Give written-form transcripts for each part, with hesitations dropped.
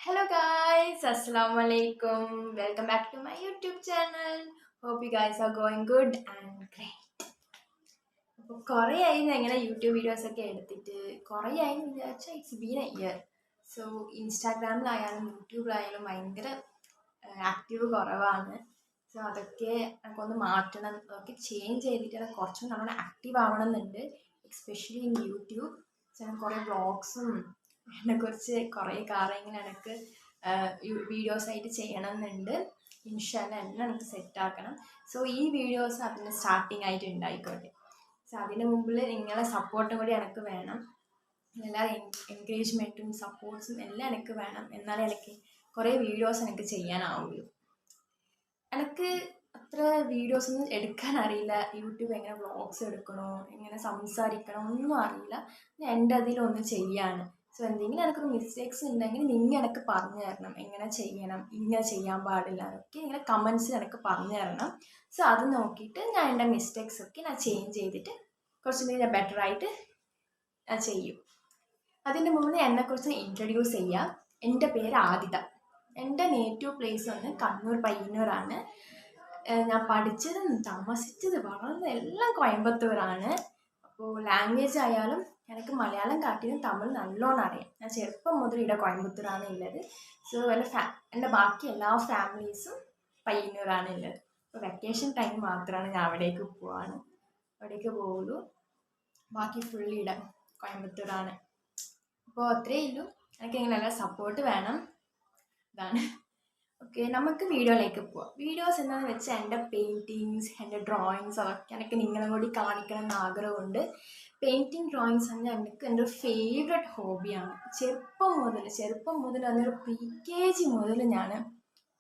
Hello guys, Assalamu alaikum. Welcome back to my YouTube channel. Hope you guys are going good and great. അപ്പോൾ കുറേ ആയി ഞാൻ ഇങ്ങനെ YouTube videos ഒക്കെ എടുത്തിട്ട് കുറേ ആയി എന്ന് വിചാരിച്ചാൽ it's been a year. So ഇൻസ്റ്റാഗ്രാമിലായാലും യൂട്യൂബിലായാലും ഭയങ്കര ആക്റ്റീവ് കുറവാണ്. സോ അതൊക്കെ എനിക്കൊന്ന് മാറ്റണം, അതൊക്കെ ചേഞ്ച് ചെയ്തിട്ട് കുറച്ചും നല്ലോണം ആക്റ്റീവ് ആവണം എന്നുണ്ട്, എക്സ്പെഷ്യലി ഇൻ യൂട്യൂബ്. സോ ഞാൻ കുറേ വ്ളോഗ്സും അതിനെക്കുറിച്ച് കുറേ കാര്യങ്ങൾ എനിക്ക് വീഡിയോസായിട്ട് ചെയ്യണം എന്നുണ്ട്. ഇൻഷാല്ല എല്ലാം എനിക്ക് സെറ്റാക്കണം. സോ ഈ വീഡിയോസ് അതിന് സ്റ്റാർട്ടിങ് ആയിട്ട് ഉണ്ടായിക്കോട്ടെ. സോ അതിന് മുമ്പിൽ നിങ്ങളെ സപ്പോർട്ടും കൂടി എനിക്ക് വേണം. എല്ലാവരും എൻകറേജ്മെൻറ്റും സപ്പോർട്ട്സും എല്ലാം എനിക്ക് വേണം. എന്നാലേ എനിക്ക് കുറേ വീഡിയോസ് എനിക്ക് ചെയ്യാനാവുള്ളൂ. എനിക്ക് അത്ര വീഡിയോസൊന്നും എടുക്കാൻ അറിയില്ല. യൂട്യൂബ് എങ്ങനെ വ്ളോഗ്സ് എടുക്കണോ, എങ്ങനെ സംസാരിക്കണം ഒന്നും അറിയില്ല. എൻ്റെ അതിലൊന്ന് ചെയ്യാണ്. സോ എന്തെങ്കിലും എനിക്കൊരു മിസ്റ്റേക്സ് ഉണ്ടെങ്കിൽ നിങ്ങൾ എനിക്ക് പറഞ്ഞു തരണം, എങ്ങനെ ചെയ്യണം, ഇങ്ങനെ ചെയ്യാൻ പാടില്ല എന്നൊക്കെ ഇങ്ങനെ കമൻസിൽ എനിക്ക് പറഞ്ഞു തരണം. സോ അത് നോക്കിയിട്ട് ഞാൻ എൻ്റെ മിസ്റ്റേക്സ് ഒക്കെ ഞാൻ ചേഞ്ച് ചെയ്തിട്ട് കുറച്ചും കൂടി ഞാൻ ബെറ്ററായിട്ട് ഞാൻ ചെയ്യും. അതിൻ്റെ മുന്നേ എന്നെക്കുറിച്ച് ഇൻട്രൊഡ്യൂസ് ചെയ്യാം. എൻ്റെ പേര് ആദിത. എൻ്റെ നേറ്റീവ് പ്ലേസ് വന്ന് കണ്ണൂർ പയ്യന്നൂരാണ്. ഞാൻ പഠിച്ചതും താമസിച്ചത് വളർന്നത് എല്ലാം കോയമ്പത്തൂരാണ്. അപ്പോൾ ലാംഗ്വേജ് ആയാലും എനിക്ക് മലയാളം കാട്ടിയും തമിഴ് നല്ലോണം അറിയാം. ഞാൻ ചെറുപ്പം മുതൽ ഇവിടെ കോയമ്പത്തൂരാണ് ഉള്ളത്. സോ എൻ്റെ ബാക്കി എല്ലാ ഫാമിലീസും പയ്യന്നൂരാണ് ഉള്ളത്. അപ്പോൾ വെക്കേഷൻ ടൈം മാത്രമാണ് ഞാൻ അവിടേക്ക് പോകുള്ളൂ. ബാക്കി ഫുൾ ഇവിടെ കോയമ്പത്തൂരാണ്. അപ്പോൾ അത്രയേ ഉള്ളൂ. എനിക്ക് ഇങ്ങനെ നല്ല സപ്പോർട്ട് വേണം. ഇതാണ്. ഓക്കെ, നമുക്ക് വീഡിയോയിലേക്ക് പോവാം. വീഡിയോസ് എന്താണെന്ന് വെച്ചാൽ എൻ്റെ പെയിൻറ്റിങ്സ്, എൻ്റെ ഡ്രോയിങ്സ് അതൊക്കെ എനിക്ക് നിങ്ങളെ കൂടി കാണിക്കണം എന്ന് ആഗ്രഹമുണ്ട്. പെയിൻറ്റിങ് ഡ്രോയിങ്സ് പറഞ്ഞാൽ എനിക്ക് എൻ്റെ ഒരു ഫേവറേറ്റ് ഹോബിയാണ്. ചെറുപ്പം മുതൽ അതൊരു PKG മുതൽ ഞാൻ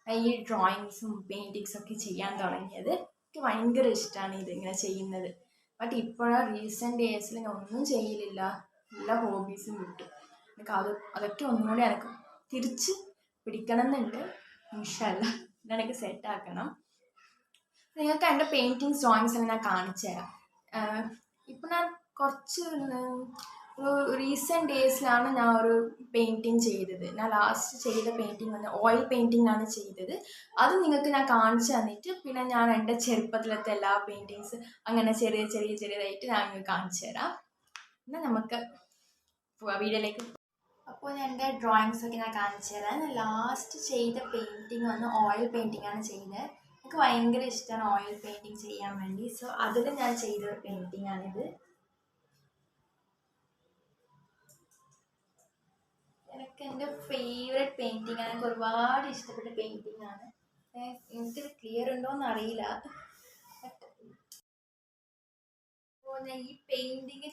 ഈ ഡ്രോയിങ്സും പെയിൻറ്റിങ്സും ഒക്കെ ചെയ്യാൻ തുടങ്ങിയത്. എനിക്ക് ഭയങ്കര ഇഷ്ടമാണ് ഇതിങ്ങനെ ചെയ്യുന്നത്. ബട്ട് ഇപ്പോഴാണ് റീസെൻറ്റ് ഡേയ്സിൽ ഞാൻ ഒന്നും ചെയ്യലില്ല. എല്ലാ ഹോബീസും വിട്ടു. എനിക്ക് അതൊക്കെ ഒന്നുകൂടി എനിക്ക് തിരിച്ച് പിടിക്കണം എന്നുണ്ട്. ഇൻഷാല്ല ഇതെനിക്ക് സെറ്റാക്കണം. നിങ്ങൾക്ക് എൻ്റെ പെയിൻറ്റിങ്സ് ഡ്രോയിങ്സ് എല്ലാം ഞാൻ കാണിച്ചു തരാം. ഇപ്പം ഞാൻ കുറച്ച് ഒരു റീസെൻറ്റ് ഡേയ്സിലാണ് ഞാൻ ഒരു പെയിൻറ്റിങ് ചെയ്തത്. ഞാൻ ലാസ്റ്റ് ചെയ്ത പെയിൻറ്റിങ് വന്ന് ഓയിൽ പെയിൻറ്റിങ്ങാണ് ചെയ്തത്. അത് നിങ്ങൾക്ക് ഞാൻ കാണിച്ചു തന്നിട്ട് പിന്നെ ഞാൻ എൻ്റെ ചെറുപ്പത്തിലത്തെ എല്ലാ പെയിൻറ്റിങ്സ് അങ്ങനെ ചെറിയതായിട്ട് ഞാൻ നിങ്ങൾക്ക് കാണിച്ചു തരാം. എന്നാൽ നമുക്ക് വീഡിയോയിലേക്ക്. അപ്പോൾ ഞാൻ എൻ്റെ ഡ്രോയിങ്സ് ഒക്കെ ഞാൻ കാണിച്ചു തരാം. ഞാൻ ലാസ്റ്റ് ചെയ്ത പെയിൻറ്റിങ് വന്ന് ഓയിൽ പെയിൻറ്റിങ്ങാണ് ചെയ്തത്. എനിക്ക് ഭയങ്കര ഇഷ്ടമാണ് ഓയിൽ പെയിൻറ്റിങ് ചെയ്യാൻ വേണ്ടി. സോ അതിൽ ഞാൻ ചെയ്ത ഒരു പെയിൻറ്റിങ്ങാണിത്. എനിക്ക് എൻ്റെ ഫേവറേറ്റ് പെയിൻറ്റിങ്, എനിക്ക് ഒരുപാട് ഇഷ്ടപ്പെട്ട പെയിൻറ്റിങ് ആണ്. എനിക്കിത് ക്ലിയർ ഉണ്ടോയെന്ന് അറിയില്ല. അപ്പോൾ ഞാൻ ഈ പെയിൻറ്റിങ്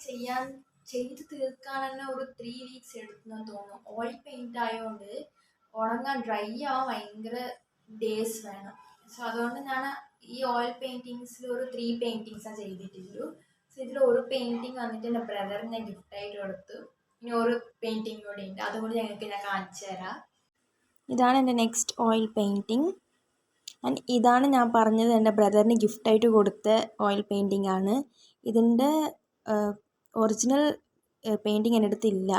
ചെയ്ത് തീർക്കാൻ തന്നെ ഒരു 3 വീക്സ് എടുത്തെന്ന് തോന്നുന്നു. ഓയിൽ പെയിൻറ്റ് ആയതുകൊണ്ട് ഉണങ്ങാൻ ഡ്രൈ ആവാൻ ഭയങ്കര ഡേയ്സ് വേണം. സോ അതുകൊണ്ട് ഞാൻ ഈ ഓയിൽ പെയിൻറ്റിങ്സിൽ ഒരു 3 പെയിൻറ്റിങ്സാണ് ചെയ്തിട്ടുള്ളൂ. സോ ഇതിൽ ഒരു പെയിൻറ്റിങ് വന്നിട്ട് എൻ്റെ ബ്രദറിന് ഗിഫ്റ്റായിട്ട് കൊടുത്തു. ഇനി ഒരു പെയിൻറ്റിങ് കൂടി ഉണ്ട്, അതുകൂടി ഞങ്ങൾക്ക് ഞാൻ കാണിച്ചു തരാം. ഇതാണ് എൻ്റെ നെക്സ്റ്റ് ഓയിൽ പെയിൻറ്റിങ്. ആൻഡ് ഇതാണ് ഞാൻ പറഞ്ഞത് എൻ്റെ ബ്രദറിന് ഗിഫ്റ്റായിട്ട് കൊടുത്ത ഓയിൽ പെയിൻറ്റിംഗ് ആണ്. ഇതിൻ്റെ ഒറിജിനൽ പെയിൻറ്റിങ് എൻ്റെ അടുത്തില്ല.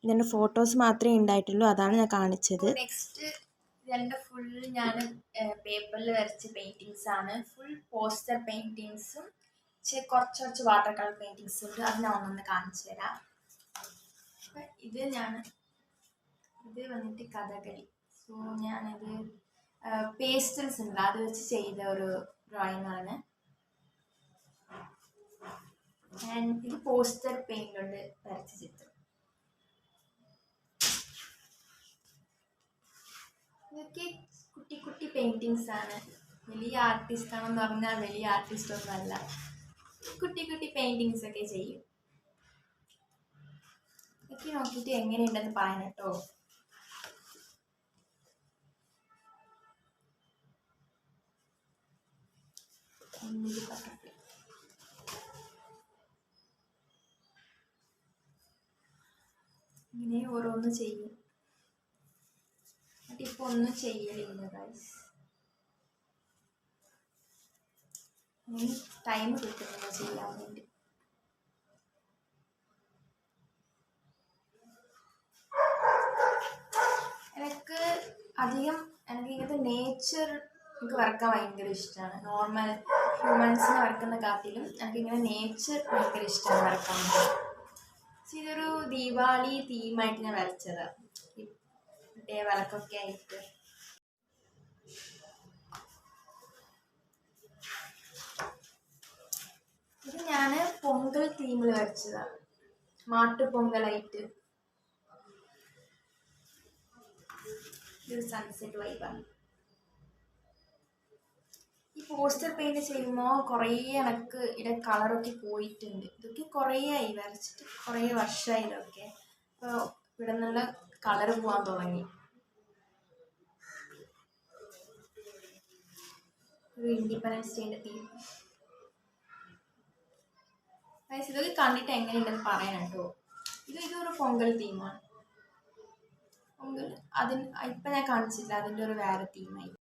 ഇതിൻ്റെ ഫോട്ടോസ് മാത്രമേ ഉണ്ടായിട്ടുള്ളൂ. അതാണ് ഞാൻ കാണിച്ചത്. നെക്സ്റ്റ് ഇതിൻ്റെ ഫുൾ ഞാൻ പേപ്പറിൽ വരച്ച പെയിൻറ്റിങ്സ് ആണ്. ഫുൾ പോസ്റ്റർ പെയിൻറ്റിങ്സും കുറച്ച് വാട്ടർ കളർ പെയിൻറ്റിങ്സും ഉണ്ട്. അത് ഞാൻ ഒന്നൊന്ന് കാണിച്ചു തരാം. ഇത് വന്നിട്ട് കഥകളി. സോ ഞാനിത് പേസ്റ്റൽസ് ഉണ്ട്, അത് വെച്ച് ചെയ്ത ഒരു ഡ്രോയിങ് ആണ്. ഇത് പോസ്റ്റർ പെയിന്റ് കൊണ്ട് വരച്ച ചിത്രം. ഇതൊക്കെ കുട്ടി പെയിന്റിങ്സ് ആണ്. വലിയ ആർട്ടിസ്റ്റ് ആണെന്ന് പറഞ്ഞാൽ വലിയ ആർട്ടിസ്റ്റ് ഒന്നുമല്ല. കുട്ടി പെയിന്റിങ്സ് ഒക്കെ ചെയ്യും. ഇതൊക്കെ നോക്കിയിട്ട് എങ്ങനെയുണ്ടെന്ന് പറയാൻ കേട്ടോ. ഇങ്ങനെ ഓരോന്ന് ചെയ്യും. എന്നിട്ടിപ്പോൾ ഒന്നും ചെയ്യലില്ല ഗൈസ്. ടൈം കിട്ടുന്നില്ല ചെയ്യാൻ വേണ്ടി. എനിക്ക് അധികം എനിക്ക് ഇങ്ങനത്തെ നേച്ചർ എനിക്ക് വരക്കാൻ ഭയങ്കര ഇഷ്ടമാണ്. നോർമൽ ഹ്യൂമൻസിനെ വരക്കുന്ന കാട്ടിലും എനിക്കിങ്ങനെ നേച്ചർ ഭയങ്കര ഇഷ്ടമാണ് വരക്കാൻ. ഇതൊരു ദീപാവലി തീമായിട്ട് ഞാൻ വരച്ചതാണ്. മറ്റേ വിളക്കൊക്കെ ആയിട്ട്. ഇത് ഞാൻ പൊങ്കൽ തീമിൽ വരച്ചതാണ്, മാട്ടുപൊങ്കലായിട്ട്. ഇതൊരു സൺസെറ്റ് വൈബാണ്. ഈ പോസ്റ്റർ പെയിന്റ് ചെയ്യുമ്പോൾ കുറേ എനിക്ക് ഇതിൻ്റെ കളറൊക്കെ പോയിട്ടുണ്ട്. ഇതൊക്കെ കുറേ ആയി വരച്ചിട്ട്, കുറേ വർഷമായി ഇതൊക്കെ. അപ്പോൾ ഇവിടെ നിന്നുള്ള കളർ പോകാൻ തുടങ്ങി. ഒരു ഇൻഡിപെൻഡൻസ് ഡേൻ്റെ തീം. ഇതൊക്കെ കണ്ടിട്ട് എങ്ങനെയുണ്ടെന്ന് പറയണം കേട്ടോ. ഇതൊരു പൊങ്കൽ തീമാണ്. പൊങ്കൽ ഇപ്പം ഞാൻ കാണിച്ചില്ല, അതിൻ്റെ ഒരു വേറെ തീമായി.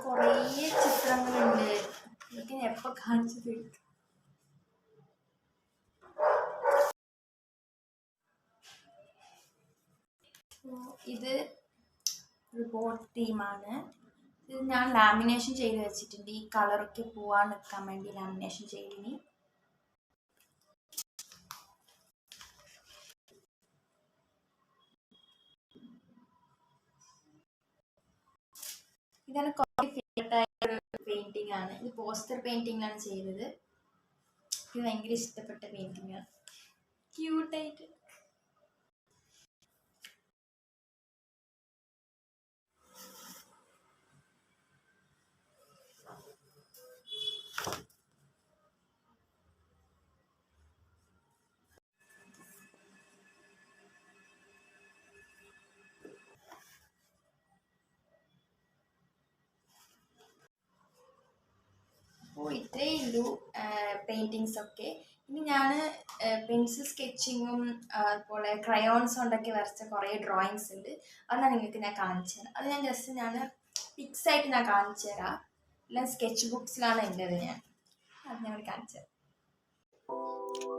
കുറേ ചിത്രങ്ങളുണ്ട്, ഇതൊക്കെ ഞാൻ എപ്പോൾ കാണിച്ചു തരും. ഇത് ഒരു ബോട്ട് തീമാണ്. ഇത് ഞാൻ ലാമിനേഷൻ ചെയ്ത് വെച്ചിട്ടുണ്ട്. ഈ കളറൊക്കെ പോവാൻ നിൽക്കാൻ വേണ്ടി ലാമിനേഷൻ ചെയ്തിനി. ഇതാണ് കുറേ ഫേവറേറ്റ് ആയ ഒരു പെയിൻറ്റിംഗ് ആണ്. ഇത് പോസ്റ്റർ പെയിൻറ്റിംഗാണ് ചെയ്തത്. ഇത് ഭയങ്കര ഇഷ്ടപ്പെട്ട പെയിൻറ്റിംഗ് ആണ്, ക്യൂട്ടായിട്ട്. അപ്പോൾ ഇത്രയേ ഉള്ളൂ പെയിൻറ്റിങ്സ് ഒക്കെ. ഇനി ഞാൻ പെൻസിൽ സ്കെച്ചിങ്ങും അതുപോലെ ക്രയോൺസ് കൊണ്ടൊക്കെ വരച്ച കുറേ ഡ്രോയിങ്സ് ഉണ്ട്. അതാണ് നിങ്ങൾക്ക് ഞാൻ കാണിച്ചു തരാം. അത് ഞാൻ ജസ്റ്റ് പിക്സായിട്ട് ഞാൻ കാണിച്ചു തരാം. എല്ലാം സ്കെച്ച് ബുക്സിലാണ് ഉള്ളത്. അത് ഞാൻ കാണിച്ചു തരാം.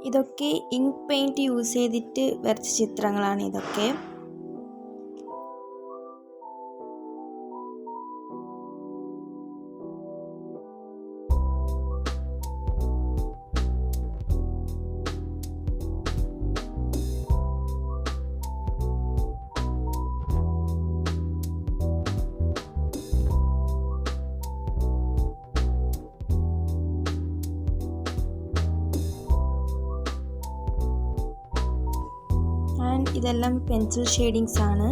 ഇതൊക്കെ ഇങ്ക് പെയിൻറ്റ് യൂസ് ചെയ്തിട്ട് വരച്ച ചിത്രങ്ങളാണ് ഇതൊക്കെ. ഇതെല്ലാം പെൻസിൽ ഷെയ്ഡിങ്സ് ആണ്.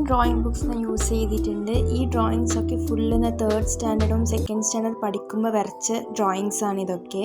ഡ്രോയിങ് ബുക്സ് ഞാൻ യൂസ് ചെയ്തിട്ടുണ്ട്. ഈ ഡ്രോയിങ്സ് ഒക്കെ ഫുള്ള് ഞാൻ 3rd സ്റ്റാൻഡേർഡും 2nd സ്റ്റാൻഡേർഡ് പഠിക്കുമ്പോൾ വരച്ച ഡ്രോയിങ്സ് ആണ് ഇതൊക്കെ.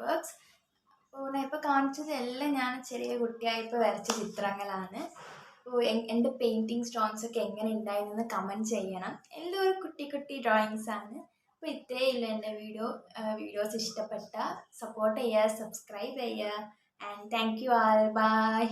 വർക്ക്സ്. അപ്പോൾ ഞാൻ ഇപ്പോൾ കാണിച്ചത് എല്ലാം ഞാൻ ചെറിയ കുട്ടിയായപ്പോൾ വരച്ച ചിത്രങ്ങളാണ്. അപ്പോൾ എൻ്റെ പെയിൻറ്റിങ് സ്റ്റോൺസൊക്കെ എങ്ങനെ ഉണ്ടായിരുന്നെന്ന് കമൻറ്റ് ചെയ്യണം. എല്ലാം ഒരു കുട്ടി കുട്ടി ഡ്രോയിങ്സ് ആണ്. അപ്പോൾ ഇത്രയേ ഉള്ളൂ എൻ്റെ വീഡിയോസ് ഇഷ്ടപ്പെട്ട സപ്പോർട്ട് ചെയ്യുക, സബ്സ്ക്രൈബ് ചെയ്യുക. And thank you all. By.